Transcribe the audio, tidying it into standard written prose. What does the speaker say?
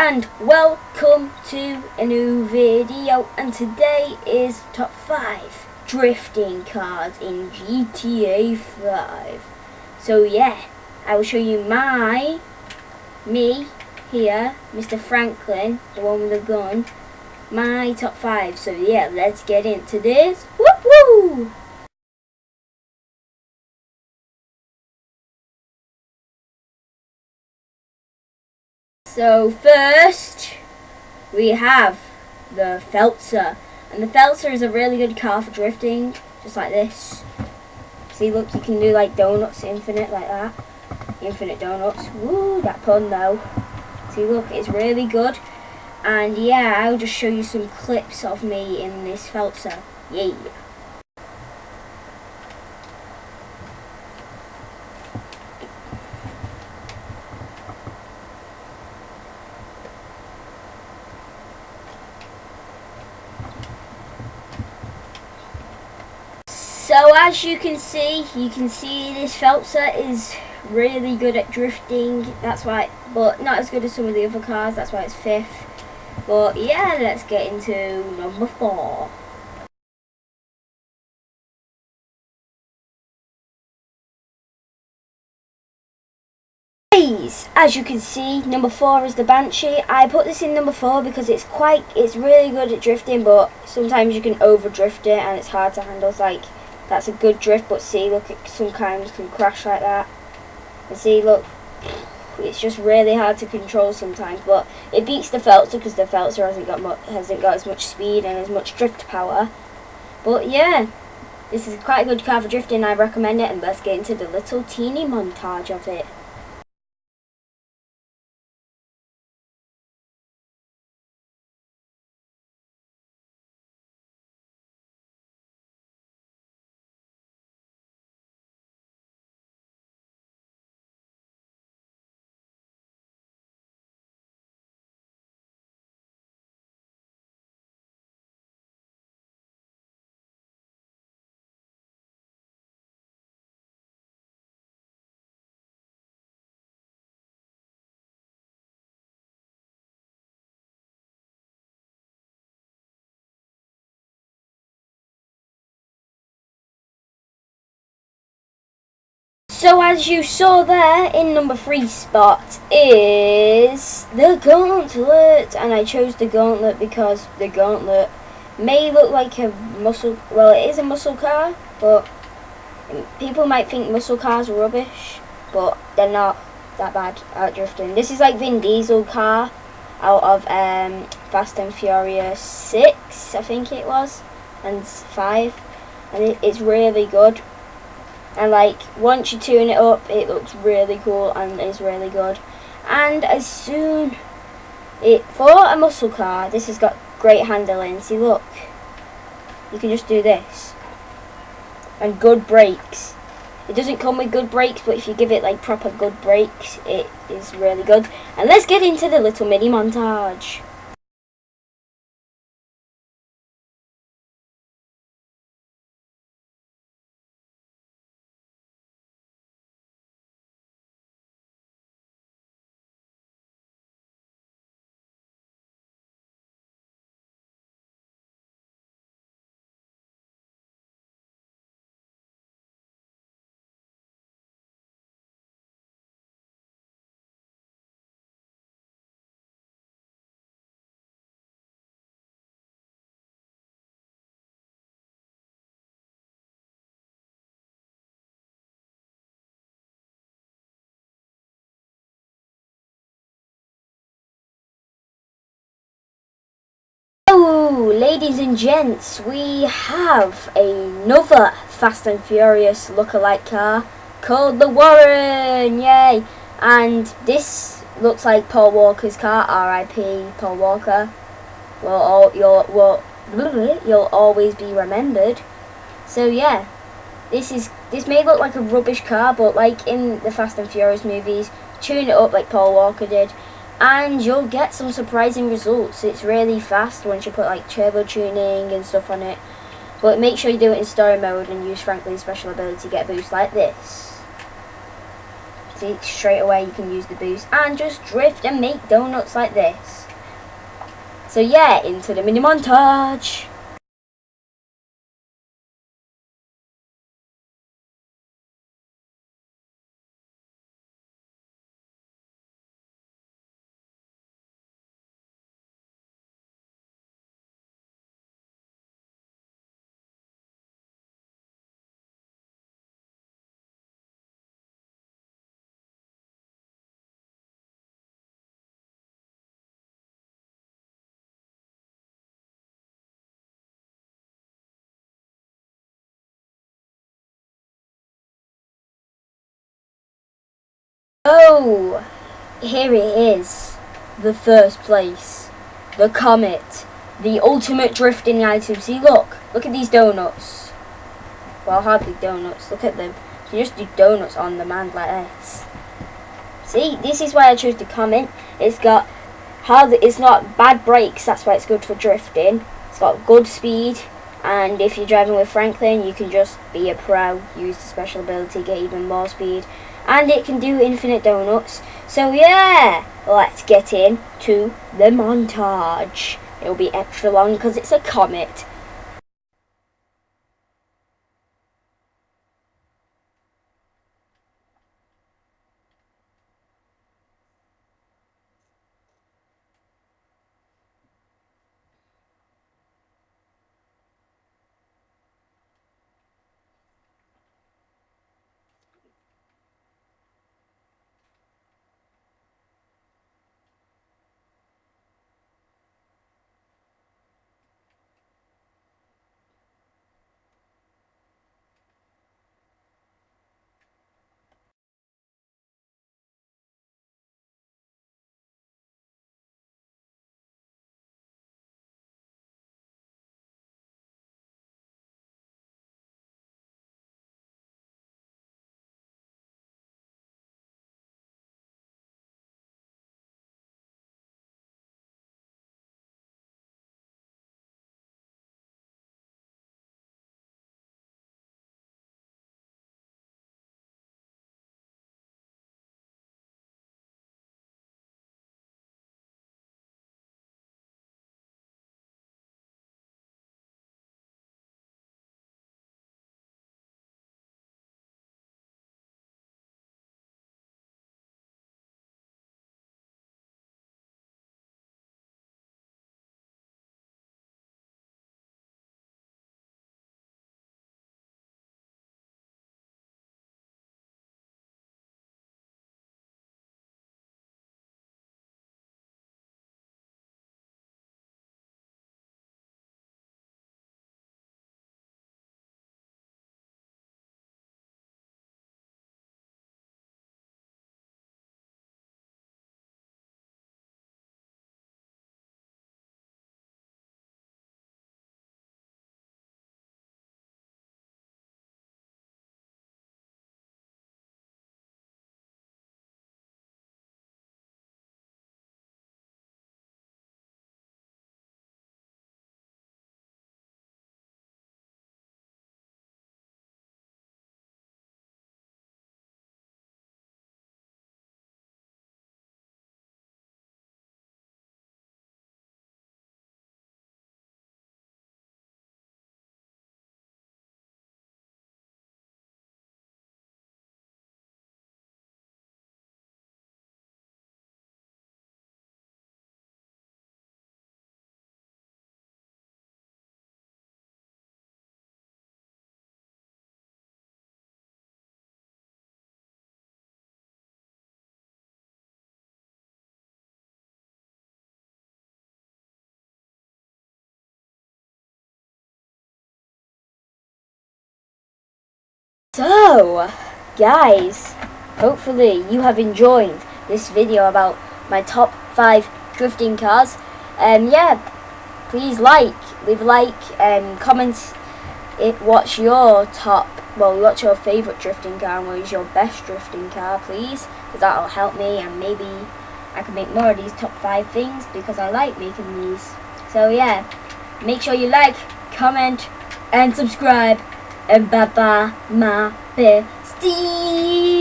And welcome to a new video, and today is top 5 drifting cars in GTA 5. So yeah, I will show you me here, Mr. Franklin, the one with the gun, my top 5. So yeah, let's get into this. Woo woo! So first, we have the Feltzer. And the Feltzer is a really good car for drifting, just like this. See, look, you can do like donuts, infinite, like that. Infinite donuts. Woo, that pun though. See, look, it's really good. And yeah, I'll just show you some clips of me in this Feltzer. Yeah. So as you can see this Feltzer is really good at drifting. That's why, but not as good as some of the other cars. That's why it's 5th. But yeah, let's get into number 4. As you can see, number 4 is the Banshee. I put this in number 4 because it's really good at drifting, but sometimes you can over drift it and it's hard to handle. It's like, that's a good drift, but see, look, it sometimes can crash like that. And see, look, it's just really hard to control sometimes. But it beats the Feltzer because the Feltzer hasn't got as much speed and as much drift power. But yeah, this is quite a good car for drifting. I recommend it, and let's get into the little teeny montage of it. So as you saw there, in number 3 spot is the Gauntlet, and I chose the Gauntlet because the Gauntlet may look like a muscle, well, it is a muscle car, but people might think muscle cars are rubbish, but they're not that bad at drifting. This is like Vin Diesel car out of Fast and Furious 6, I think it was, and 5, and it's really good. And like, once you tune it up, it looks really cool and is really good. And for a muscle car, this has got great handling. See, look, you can just do this. And good brakes. It doesn't come with good brakes, but if you give it like proper good brakes, it is really good. And let's get into the little mini montage. Ladies and gents, we have another Fast and Furious lookalike car called the Warren, yay! And this looks like Paul Walker's car, R.I.P. Paul Walker. You'll always be remembered. So yeah, this may look like a rubbish car, but like in the Fast and Furious movies, tune it up like Paul Walker did, and you'll get some surprising results. It's really fast once you put like turbo tuning and stuff on it, but make sure you do it in story mode and use Franklin's special ability to get a boost like this. See, straight away you can use the boost and just drift and make donuts like this. So yeah, into the mini montage. Oh, here it is. The first place. The Comet. The ultimate drifting item. See, look at these donuts. Well, hardly donuts. Look at them. You just do donuts on the man like this. See, this is why I chose the Comet. It's got it's not bad brakes. That's why it's good for drifting. It's got good speed, and if you're driving with Franklin, you can just be a pro. Use the special ability, get even more speed, and it can do infinite donuts. So yeah, let's get into the montage. It'll be extra long because it's a Comet. So, guys, hopefully you have enjoyed this video about my top 5 drifting cars. Yeah, please leave a like, comment what's your what's your favourite drifting car and what is your best drifting car, please, because that'll help me, and maybe I can make more of these top 5 things because I like making these. So yeah, make sure you like, comment and subscribe, and bye bye my besties.